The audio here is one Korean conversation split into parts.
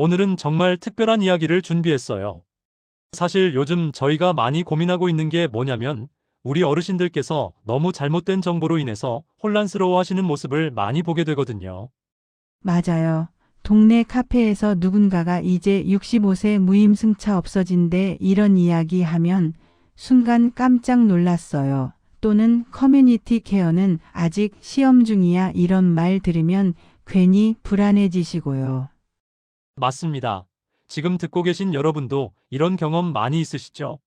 오늘은 정말 특별한 이야기를 준비했어요. 사실 요즘 저희가 많이 고민하고 있는 게 뭐냐면 우리 어르신들께서 너무 잘못된 정보로 인해서 혼란스러워 하시는 모습을 많이 보게 되거든요. 맞아요. 동네 카페에서 누군가가 이제 65세 무임승차 없어진대 이런 이야기 하면 순간 깜짝 놀랐어요. 또는 커뮤니티 케어는 아직 시험 중이야 이런 말 들으면 괜히 불안해지시고요. 맞습니다. 지금 듣고 계신 여러분도 이런 경험 많이 있으시죠?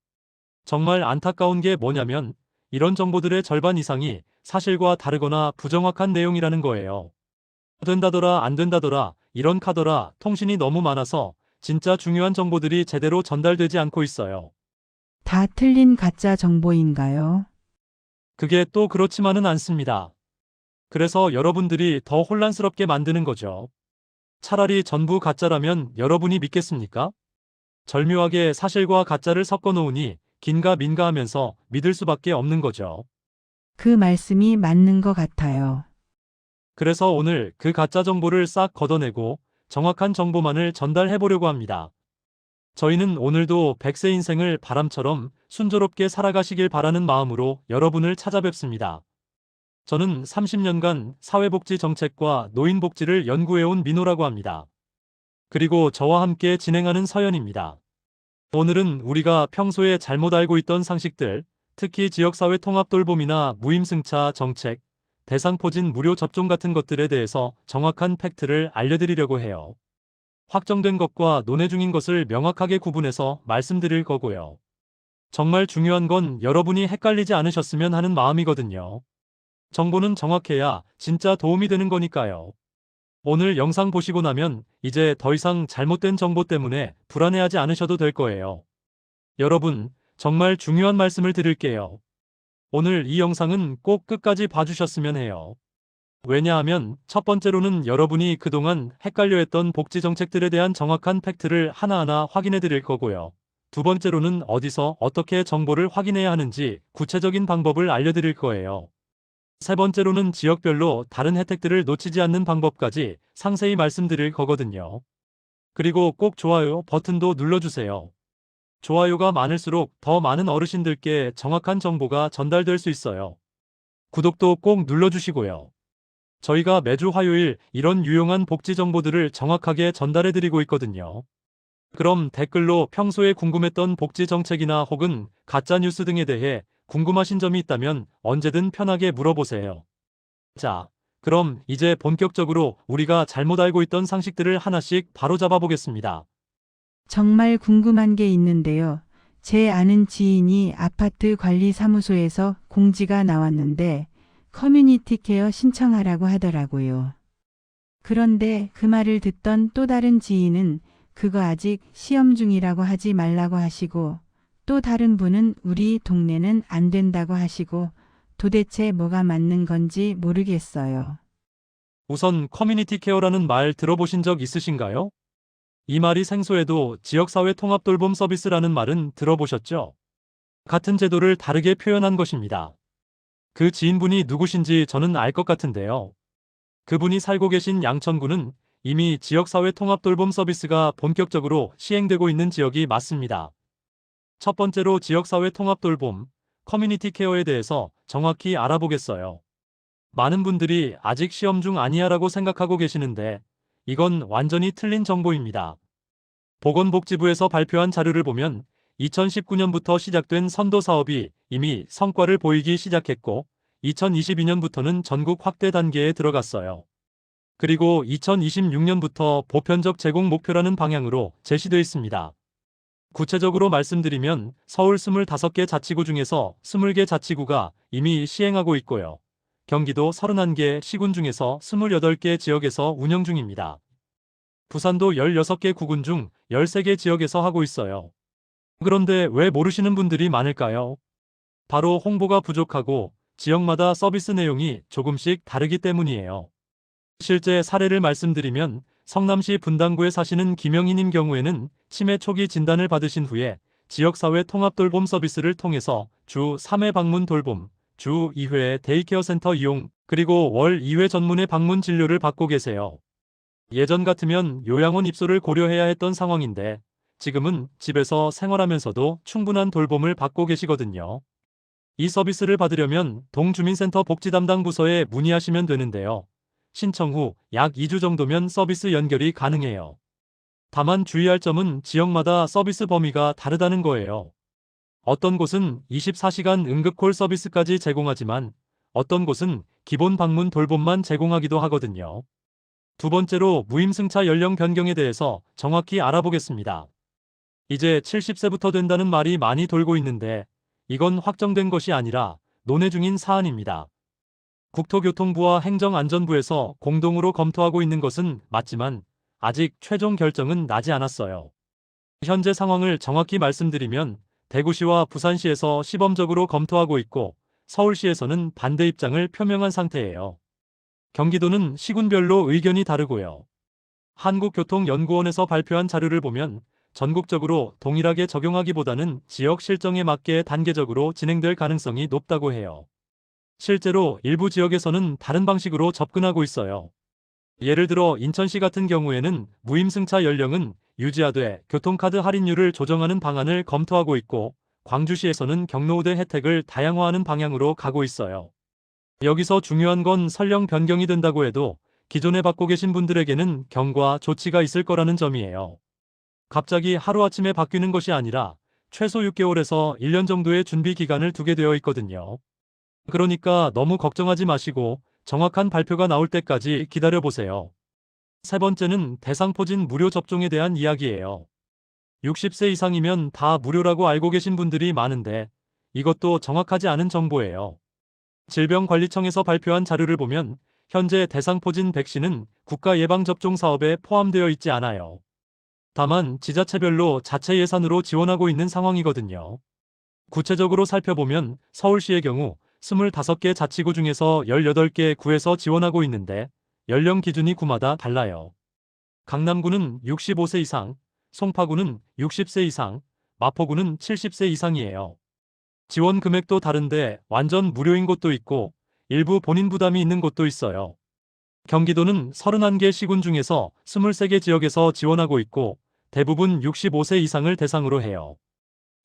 정말 안타까운 게 뭐냐면 이런 정보들의 절반 이상이 사실과 다르거나 부정확한 내용이라는 거예요. 된다더라 안 된다더라 이런 카더라 통신이 너무 많아서 진짜 중요한 정보들이 제대로 전달되지 않고 있어요. 다 틀린 가짜 정보인가요? 그게 또 그렇지만은 않습니다. 그래서 여러분들이 더 혼란스럽게 만드는 거죠. 차라리 전부 가짜라면 여러분이 믿겠습니까? 절묘하게 사실과 가짜를 섞어 놓으니 긴가 민가 하면서 믿을 수밖에 없는 거죠. 그 말씀이 맞는 것 같아요. 그래서 오늘 그 가짜 정보를 싹 걷어내고 정확한 정보만을 전달해 보려고 합니다. 저희는 오늘도 100세 인생을 바람처럼 순조롭게 살아가시길 바라는 마음으로 여러분을 찾아뵙습니다. 저는 30년간 사회복지 정책과 노인복지를 연구해온 민호라고 합니다. 그리고 저와 함께 진행하는 서연입니다. 오늘은 우리가 평소에 잘못 알고 있던 상식들, 특히 지역사회 통합 돌봄이나 무임승차 정책, 대상포진 무료 접종 같은 것들에 대해서 정확한 팩트를 알려드리려고 해요. 확정된 것과 논의 중인 것을 명확하게 구분해서 말씀드릴 거고요. 정말 중요한 건 여러분이 헷갈리지 않으셨으면 하는 마음이거든요. 정보는 정확해야 진짜 도움이 되는 거니까요. 오늘 영상 보시고 나면 이제 더 이상 잘못된 정보 때문에 불안해하지 않으셔도 될 거예요. 여러분, 정말 중요한 말씀을 드릴게요. 오늘 이 영상은 꼭 끝까지 봐주셨으면 해요. 왜냐하면 첫 번째로는 여러분이 그동안 헷갈려 했던 복지 정책들에 대한 정확한 팩트를 하나하나 확인해 드릴 거고요. 두 번째로는 어디서 어떻게 정보를 확인해야 하는지 구체적인 방법을 알려드릴 거예요. 세 번째로는 지역별로 다른 혜택들을 놓치지 않는 방법까지 상세히 말씀드릴 거거든요. 그리고 꼭 좋아요 버튼도 눌러주세요. 좋아요가 많을수록 더 많은 어르신들께 정확한 정보가 전달될 수 있어요. 구독도 꼭 눌러주시고요. 저희가 매주 화요일 이런 유용한 복지 정보들을 정확하게 전달해드리고 있거든요. 그럼 댓글로 평소에 궁금했던 복지 정책이나 혹은 가짜 뉴스 등에 대해 궁금하신 점이 있다면 언제든 편하게 물어보세요. 자, 그럼 이제 본격적으로 우리가 잘못 알고 있던 상식들을 하나씩 바로잡아 보겠습니다. 정말 궁금한 게 있는데요. 제 아는 지인이 아파트 관리사무소에서 공지가 나왔는데 커뮤니티 케어 신청하라고 하더라고요. 그런데 그 말을 듣던 또 다른 지인은 그거 아직 시험 중이라고 하지 말라고 하시고 또 다른 분은 우리 동네는 안 된다고 하시고 도대체 뭐가 맞는 건지 모르겠어요. 우선 커뮤니티 케어라는 말 들어보신 적 있으신가요? 이 말이 생소해도 지역사회 통합 돌봄 서비스라는 말은 들어보셨죠? 같은 제도를 다르게 표현한 것입니다. 그 지인분이 누구신지 저는 알 것 같은데요. 그분이 살고 계신 양천구는 이미 지역사회 통합 돌봄 서비스가 본격적으로 시행되고 있는 지역이 맞습니다. 첫 번째로 지역사회 통합 돌봄, 커뮤니티 케어에 대해서 정확히 알아보겠어요. 많은 분들이 아직 시험 중 아니야라고 생각하고 계시는데 이건 완전히 틀린 정보입니다. 보건복지부에서 발표한 자료를 보면 2019년부터 시작된 선도 사업이 이미 성과를 보이기 시작했고 2022년부터는 전국 확대 단계에 들어갔어요. 그리고 2026년부터 보편적 제공 목표라는 방향으로 제시되어 있습니다. 구체적으로 말씀드리면 서울 25개 자치구 중에서 20개 자치구가 이미 시행하고 있고요. 경기도 31개 시군 중에서 28개 지역에서 운영 중입니다. 부산도 16개 구군 중 13개 지역에서 하고 있어요. 그런데 왜 모르시는 분들이 많을까요? 바로 홍보가 부족하고 지역마다 서비스 내용이 조금씩 다르기 때문이에요. 실제 사례를 말씀드리면 성남시 분당구에 사시는 김영희님 경우에는 치매 초기 진단을 받으신 후에 지역사회 통합돌봄 서비스를 통해서 주 3회 방문 돌봄, 주 2회 데이케어 센터 이용, 그리고 월 2회 전문의 방문 진료를 받고 계세요. 예전 같으면 요양원 입소를 고려해야 했던 상황인데 지금은 집에서 생활하면서도 충분한 돌봄을 받고 계시거든요. 이 서비스를 받으려면 동주민센터 복지담당 부서에 문의하시면 되는데요. 신청 후 약 2주 정도면 서비스 연결이 가능해요. 다만 주의할 점은 지역마다 서비스 범위가 다르다는 거예요. 어떤 곳은 24시간 응급콜 서비스까지 제공하지만 어떤 곳은 기본 방문 돌봄만 제공하기도 하거든요. 두 번째로 무임승차 연령 변경에 대해서 정확히 알아보겠습니다. 이제 70세부터 된다는 말이 많이 돌고 있는데 이건 확정된 것이 아니라 논의 중인 사안입니다. 국토교통부와 행정안전부에서 공동으로 검토하고 있는 것은 맞지만 아직 최종 결정은 나지 않았어요. 현재 상황을 정확히 말씀드리면 대구시와 부산시에서 시범적으로 검토하고 있고 서울시에서는 반대 입장을 표명한 상태예요. 경기도는 시군별로 의견이 다르고요. 한국교통연구원에서 발표한 자료를 보면 전국적으로 동일하게 적용하기보다는 지역 실정에 맞게 단계적으로 진행될 가능성이 높다고 해요. 실제로 일부 지역에서는 다른 방식으로 접근하고 있어요. 예를 들어 인천시 같은 경우에는 무임승차 연령은 유지하되 교통카드 할인율을 조정하는 방안을 검토하고 있고 광주시에서는 경로우대 혜택을 다양화하는 방향으로 가고 있어요. 여기서 중요한 건 설령 변경이 된다고 해도 기존에 받고 계신 분들에게는 경과 조치가 있을 거라는 점이에요. 갑자기 하루아침에 바뀌는 것이 아니라 최소 6개월에서 1년 정도의 준비 기간을 두게 되어 있거든요. 그러니까 너무 걱정하지 마시고 정확한 발표가 나올 때까지 기다려보세요. 세 번째는 대상포진 무료 접종에 대한 이야기예요. 60세 이상이면 다 무료라고 알고 계신 분들이 많은데 이것도 정확하지 않은 정보예요. 질병관리청에서 발표한 자료를 보면 현재 대상포진 백신은 국가예방접종 사업에 포함되어 있지 않아요. 다만 지자체별로 자체 예산으로 지원하고 있는 상황이거든요. 구체적으로 살펴보면 서울시의 경우 25개 자치구 중에서 18개 구에서 지원하고 있는데 연령 기준이 구마다 달라요. 강남구는 65세 이상, 송파구는 60세 이상, 마포구는 70세 이상이에요. 지원 금액도 다른데 완전 무료인 곳도 있고 일부 본인 부담이 있는 곳도 있어요. 경기도는 31개 시군 중에서 23개 지역에서 지원하고 있고 대부분 65세 이상을 대상으로 해요.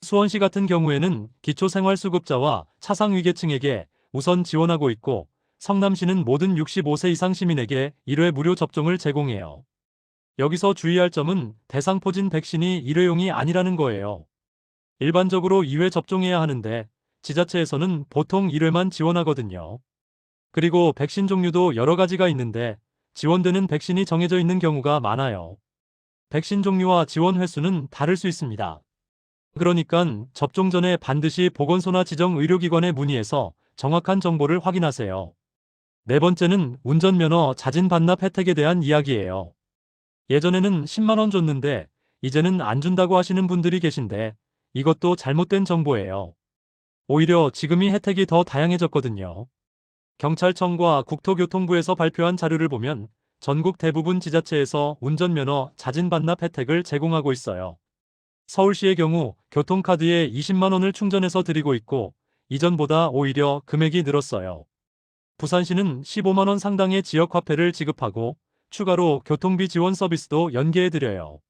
수원시 같은 경우에는 기초생활수급자와 차상위계층에게 우선 지원하고 있고 성남시는 모든 65세 이상 시민에게 1회 무료 접종을 제공해요. 여기서 주의할 점은 대상포진 백신이 1회용이 아니라는 거예요. 일반적으로 2회 접종해야 하는데 지자체에서는 보통 1회만 지원하거든요. 그리고 백신 종류도 여러 가지가 있는데 지원되는 백신이 정해져 있는 경우가 많아요. 백신 종류와 지원 횟수는 다를 수 있습니다. 그러니까 접종 전에 반드시 보건소나 지정 의료기관에 문의해서 정확한 정보를 확인하세요. 네 번째는 운전면허 자진 반납 혜택에 대한 이야기예요. 예전에는 10만 원 줬는데 이제는 안 준다고 하시는 분들이 계신데 이것도 잘못된 정보예요. 오히려 지금이 혜택이 더 다양해졌거든요. 경찰청과 국토교통부에서 발표한 자료를 보면 전국 대부분 지자체에서 운전면허 자진 반납 혜택을 제공하고 있어요. 서울시의 경우 교통카드에 20만 원을 충전해서 드리고 있고 이전보다 오히려 금액이 늘었어요. 부산시는 15만 원 상당의 지역화폐를 지급하고 추가로 교통비 지원 서비스도 연계해드려요.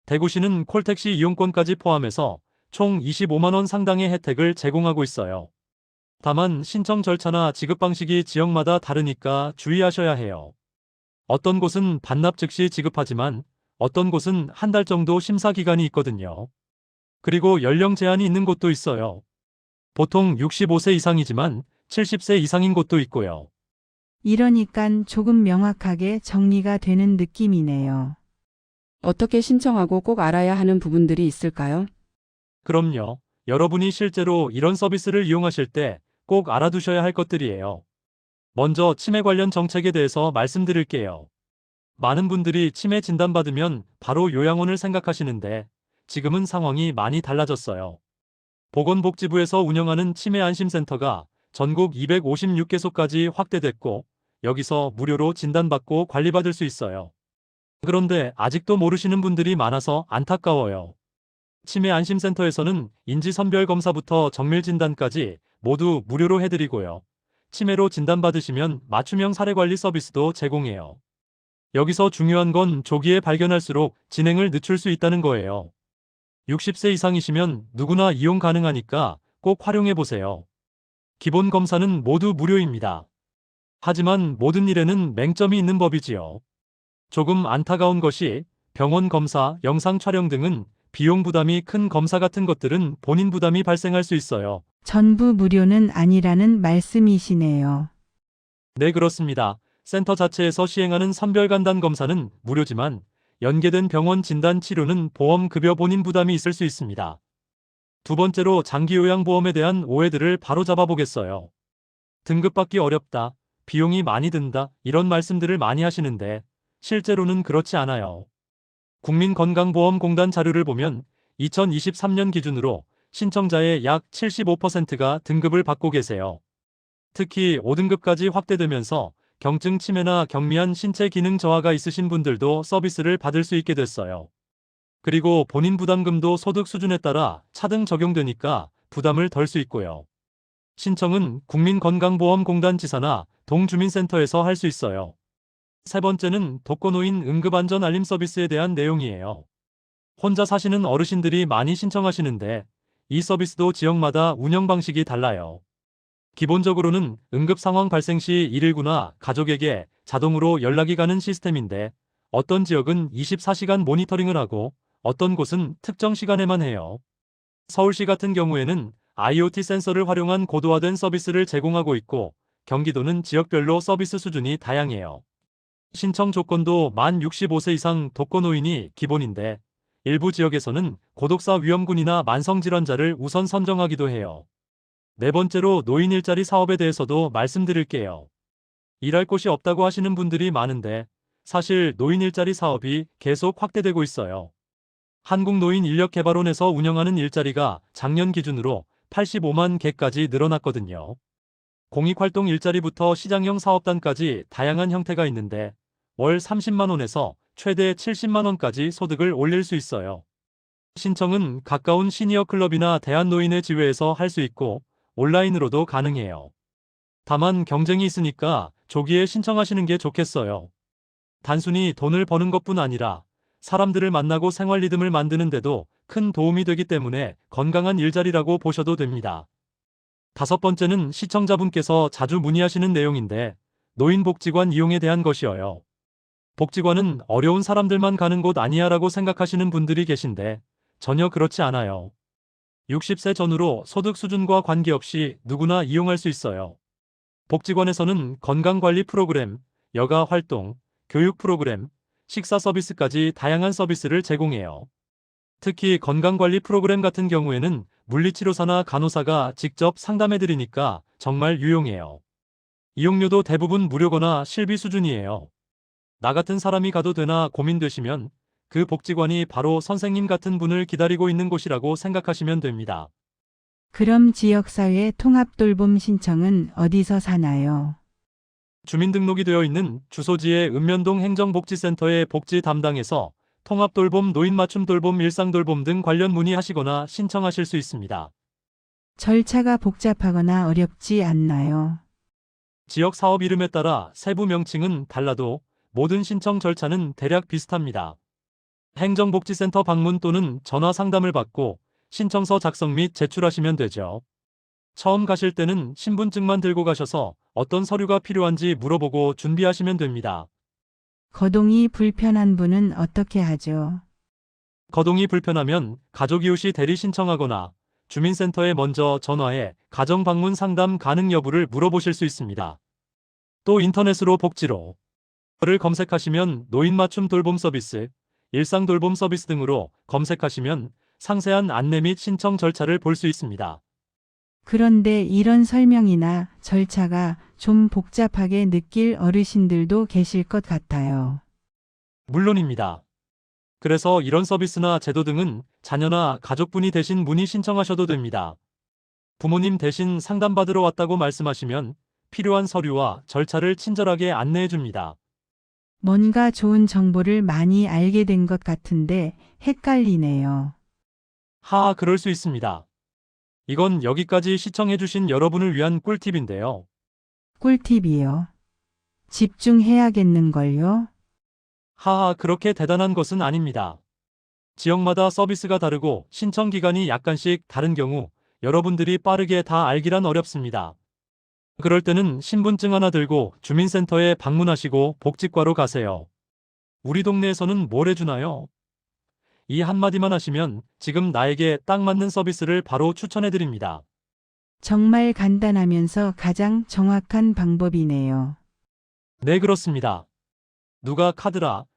대구시는 콜택시 이용권까지 포함해서 총 25만 원 상당의 혜택을 제공하고 있어요. 다만 신청 절차나 지급 방식이 지역마다 다르니까 주의하셔야 해요. 어떤 곳은 반납 즉시 지급하지만 어떤 곳은 한 달 정도 심사 기간이 있거든요. 그리고 연령 제한이 있는 곳도 있어요. 보통 65세 이상이지만 70세 이상인 곳도 있고요. 이러니깐 조금 명확하게 정리가 되는 느낌이네요. 어떻게 신청하고 꼭 알아야 하는 부분들이 있을까요? 그럼요. 여러분이 실제로 이런 서비스를 이용하실 때 꼭 알아두셔야 할 것들이에요. 먼저 치매 관련 정책에 대해서 말씀드릴게요. 많은 분들이 치매 진단받으면 바로 요양원을 생각하시는데 지금은 상황이 많이 달라졌어요. 보건복지부에서 운영하는 치매 안심센터가 전국 256개소까지 확대됐고 여기서 무료로 진단받고 관리받을 수 있어요. 그런데 아직도 모르시는 분들이 많아서 안타까워요. 치매 안심센터에서는 인지선별 검사부터 정밀 진단까지 모두 무료로 해드리고요. 치매로 진단받으시면 맞춤형 사례관리 서비스도 제공해요. 여기서 중요한 건 조기에 발견할수록 진행을 늦출 수 있다는 거예요. 60세 이상이시면 누구나 이용 가능하니까 꼭 활용해 보세요. 기본 검사는 모두 무료입니다. 하지만 모든 일에는 맹점이 있는 법이지요. 조금 안타까운 것이 병원 검사, 영상 촬영 등은 비용 부담이 큰 검사 같은 것들은 본인 부담이 발생할 수 있어요. 전부 무료는 아니라는 말씀이시네요. 네, 그렇습니다. 센터 자체에서 시행하는 선별간단 검사는 무료지만 연계된 병원 진단 치료는 보험 급여 본인 부담이 있을 수 있습니다. 두 번째로 장기요양보험에 대한 오해들을 바로 잡아보겠어요. 등급받기 어렵다, 비용이 많이 든다, 이런 말씀들을 많이 하시는데 실제로는 그렇지 않아요. 국민건강보험공단 자료를 보면 2023년 기준으로 신청자의 약 75%가 등급을 받고 계세요. 특히 5등급까지 확대되면서 경증 치매나 경미한 신체 기능 저하가 있으신 분들도 서비스를 받을 수 있게 됐어요. 그리고 본인 부담금도 소득 수준에 따라 차등 적용되니까 부담을 덜 수 있고요. 신청은 국민건강보험공단 지사나 동주민센터에서 할 수 있어요. 세 번째는 독거노인 응급안전 알림 서비스에 대한 내용이에요. 혼자 사시는 어르신들이 많이 신청하시는데 이 서비스도 지역마다 운영 방식이 달라요. 기본적으로는 응급 상황 발생 시 119나 가족에게 자동으로 연락이 가는 시스템인데 어떤 지역은 24시간 모니터링을 하고 어떤 곳은 특정 시간에만 해요. 서울시 같은 경우에는 IoT 센서를 활용한 고도화된 서비스를 제공하고 있고 경기도는 지역별로 서비스 수준이 다양해요. 신청 조건도 만 65세 이상 독거노인이 기본인데 일부 지역에서는 고독사 위험군이나 만성질환자를 우선 선정하기도 해요. 네 번째로 노인 일자리 사업에 대해서도 말씀드릴게요. 일할 곳이 없다고 하시는 분들이 많은데 사실 노인 일자리 사업이 계속 확대되고 있어요. 한국노인인력개발원에서 운영하는 일자리가 작년 기준으로 85만 개까지 늘어났거든요. 공익활동 일자리부터 시장형 사업단까지 다양한 형태가 있는데 월 30만 원에서 최대 70만 원까지 소득을 올릴 수 있어요. 신청은 가까운 시니어 클럽이나 대한노인의 지회에서 할 수 있고 온라인으로도 가능해요. 다만 경쟁이 있으니까 조기에 신청하시는 게 좋겠어요. 단순히 돈을 버는 것뿐 아니라 사람들을 만나고 생활 리듬을 만드는 데도 큰 도움이 되기 때문에 건강한 일자리라고 보셔도 됩니다. 다섯 번째는 시청자분께서 자주 문의하시는 내용인데 노인복지관 이용에 대한 것이어요. 복지관은 어려운 사람들만 가는 곳 아니야 라고 생각하시는 분들이 계신데 전혀 그렇지 않아요. 60세 전후로 소득 수준과 관계없이 누구나 이용할 수 있어요. 복지관에서는 건강관리 프로그램, 여가 활동, 교육 프로그램, 식사 서비스까지 다양한 서비스를 제공해요. 특히 건강관리 프로그램 같은 경우에는 물리치료사나 간호사가 직접 상담해드리니까 정말 유용해요. 이용료도 대부분 무료거나 실비 수준이에요. 나 같은 사람이 가도 되나 고민되시면 그 복지관이 바로 선생님 같은 분을 기다리고 있는 곳이라고 생각하시면 됩니다. 그럼 지역사회 통합돌봄 신청은 어디서 사나요? 주민등록이 되어 있는 주소지의 읍면동 행정복지센터의 복지 담당에서 통합돌봄, 노인맞춤돌봄, 일상돌봄 등 관련 문의하시거나 신청하실 수 있습니다. 절차가 복잡하거나 어렵지 않나요? 지역 사업 이름에 따라 세부 명칭은 달라도 모든 신청 절차는 대략 비슷합니다. 행정복지센터 방문 또는 전화 상담을 받고 신청서 작성 및 제출하시면 되죠. 처음 가실 때는 신분증만 들고 가셔서 어떤 서류가 필요한지 물어보고 준비하시면 됩니다. 거동이 불편한 분은 어떻게 하죠? 거동이 불편하면 가족이웃이 대리 신청하거나 주민센터에 먼저 전화해 가정방문 상담 가능 여부를 물어보실 수 있습니다. 또 인터넷으로 복지로 를 검색하시면 노인맞춤 돌봄 서비스, 일상돌봄 서비스 등으로 검색하시면 상세한 안내 및 신청 절차를 볼 수 있습니다. 그런데 이런 설명이나 절차가 좀 복잡하게 느낄 어르신들도 계실 것 같아요. 물론입니다. 그래서 이런 서비스나 제도 등은 자녀나 가족분이 대신 문의 신청하셔도 됩니다. 부모님 대신 상담받으러 왔다고 말씀하시면 필요한 서류와 절차를 친절하게 안내해 줍니다. 뭔가 좋은 정보를 많이 알게 된 것 같은데 헷갈리네요. 하하, 그럴 수 있습니다. 이건 여기까지 시청해주신 여러분을 위한 꿀팁인데요. 꿀팁이요. 집중해야겠는걸요? 하하, 그렇게 대단한 것은 아닙니다. 지역마다 서비스가 다르고 신청 기간이 약간씩 다른 경우 여러분들이 빠르게 다 알기란 어렵습니다. 그럴 때는 신분증 하나 들고 주민센터에 방문하시고 복지과로 가세요. 우리 동네에서는 뭘 해주나요? 이 한마디만 하시면 지금 나에게 딱 맞는 서비스를 바로 추천해드립니다. 정말 간단하면서 가장 정확한 방법이네요. 네, 그렇습니다. 누가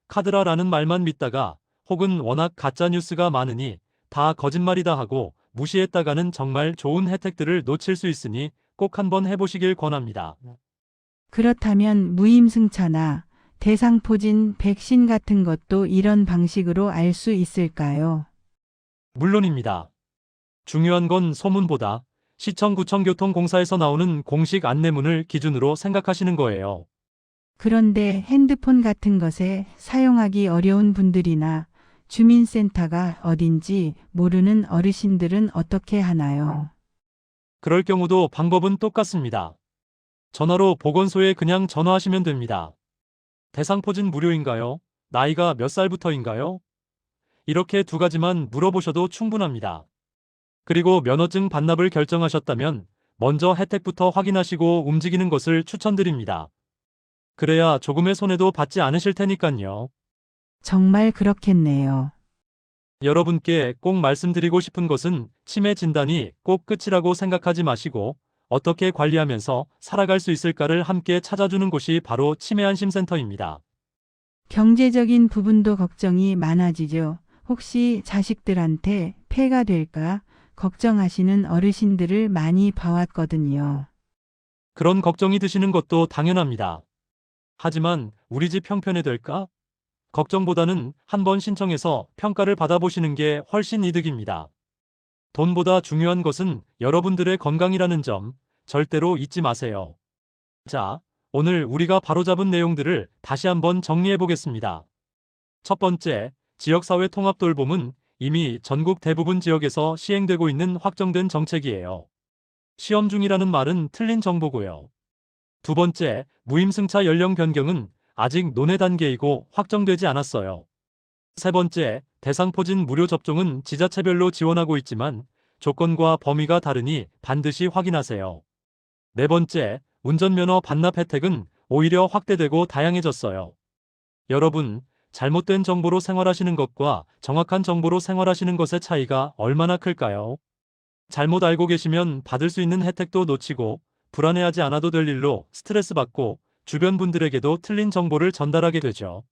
카드라라는 말만 믿다가 혹은 워낙 가짜 뉴스가 많으니 다 거짓말이다 하고 무시했다가는 정말 좋은 혜택들을 놓칠 수 있으니 꼭 한번 해보시길 권합니다. 그렇다면 무임승차나 대상포진 백신 같은 것도 이런 방식으로 알 수 있을까요? 물론입니다. 중요한 건 소문보다 시청구청교통공사에서 나오는 공식 안내문을 기준으로 생각하시는 거예요. 그런데 핸드폰 같은 것에 사용하기 어려운 분들이나 주민센터가 어딘지 모르는 어르신들은 어떻게 하나요? 그럴 경우도 방법은 똑같습니다. 전화로 보건소에 그냥 전화하시면 됩니다. 대상포진 무료인가요? 나이가 몇 살부터인가요? 이렇게 두 가지만 물어보셔도 충분합니다. 그리고 면허증 반납을 결정하셨다면 먼저 혜택부터 확인하시고 움직이는 것을 추천드립니다. 그래야 조금의 손해도 받지 않으실 테니까요. 정말 그렇겠네요. 여러분께 꼭 말씀드리고 싶은 것은 치매 진단이 꼭 끝이라고 생각하지 마시고 어떻게 관리하면서 살아갈 수 있을까를 함께 찾아주는 곳이 바로 치매안심센터입니다. 경제적인 부분도 걱정이 많아지죠. 혹시 자식들한테 폐가 될까 걱정하시는 어르신들을 많이 봐왔거든요. 그런 걱정이 드시는 것도 당연합니다. 하지만 우리 집 형편이 될까? 걱정보다는 한번 신청해서 평가를 받아보시는 게 훨씬 이득입니다. 돈보다 중요한 것은 여러분들의 건강이라는 점 절대로 잊지 마세요. 자, 오늘 우리가 바로잡은 내용들을 다시 한번 정리해 보겠습니다. 첫 번째, 지역사회 통합 돌봄은 이미 전국 대부분 지역에서 시행되고 있는 확정된 정책이에요. 시험 중이라는 말은 틀린 정보고요. 두 번째, 무임승차 연령 변경은 아직 논의 단계이고 확정되지 않았어요. 세 번째, 대상포진 무료 접종은 지자체별로 지원하고 있지만 조건과 범위가 다르니 반드시 확인하세요. 네 번째, 운전면허 반납 혜택은 오히려 확대되고 다양해졌어요. 여러분, 잘못된 정보로 생활하시는 것과 정확한 정보로 생활하시는 것의 차이가 얼마나 클까요? 잘못 알고 계시면 받을 수 있는 혜택도 놓치고 불안해하지 않아도 될 일로 스트레스 받고 주변 분들에게도 틀린 정보를 전달하게 되죠.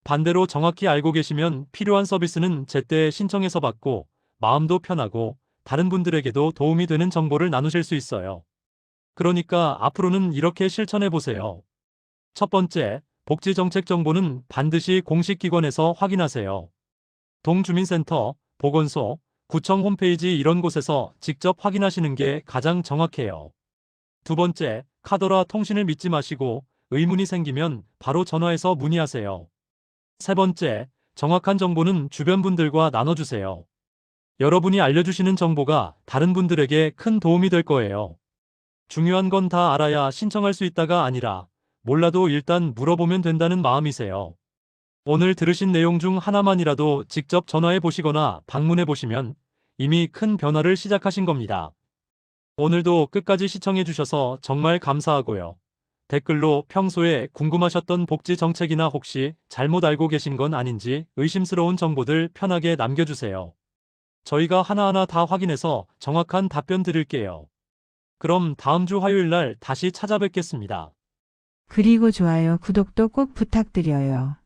반대로 정확히 알고 계시면 필요한 서비스는 제때 신청해서 받고 마음도 편하고 다른 분들에게도 도움이 되는 정보를 나누실 수 있어요. 그러니까 앞으로는 이렇게 실천해 보세요. 첫 번째, 복지정책 정보는 반드시 공식 기관에서 확인하세요. 동주민센터, 보건소, 구청 홈페이지 이런 곳에서 직접 확인하시는 게 가장 정확해요. 두 번째, 카더라 통신을 믿지 마시고 의문이 생기면 바로 전화해서 문의하세요. 세 번째, 정확한 정보는 주변 분들과 나눠주세요. 여러분이 알려주시는 정보가 다른 분들에게 큰 도움이 될 거예요. 중요한 건 다 알아야 신청할 수 있다가 아니라 몰라도 일단 물어보면 된다는 마음이세요. 오늘 들으신 내용 중 하나만이라도 직접 전화해 보시거나 방문해 보시면 이미 큰 변화를 시작하신 겁니다. 오늘도 끝까지 시청해 주셔서 정말 감사하고요. 댓글로 평소에 궁금하셨던 복지 정책이나 혹시 잘못 알고 계신 건 아닌지 의심스러운 정보들 편하게 남겨주세요. 저희가 하나하나 다 확인해서 정확한 답변 드릴게요. 그럼 다음 주 화요일 날 다시 찾아뵙겠습니다. 그리고 좋아요, 구독도 꼭 부탁드려요.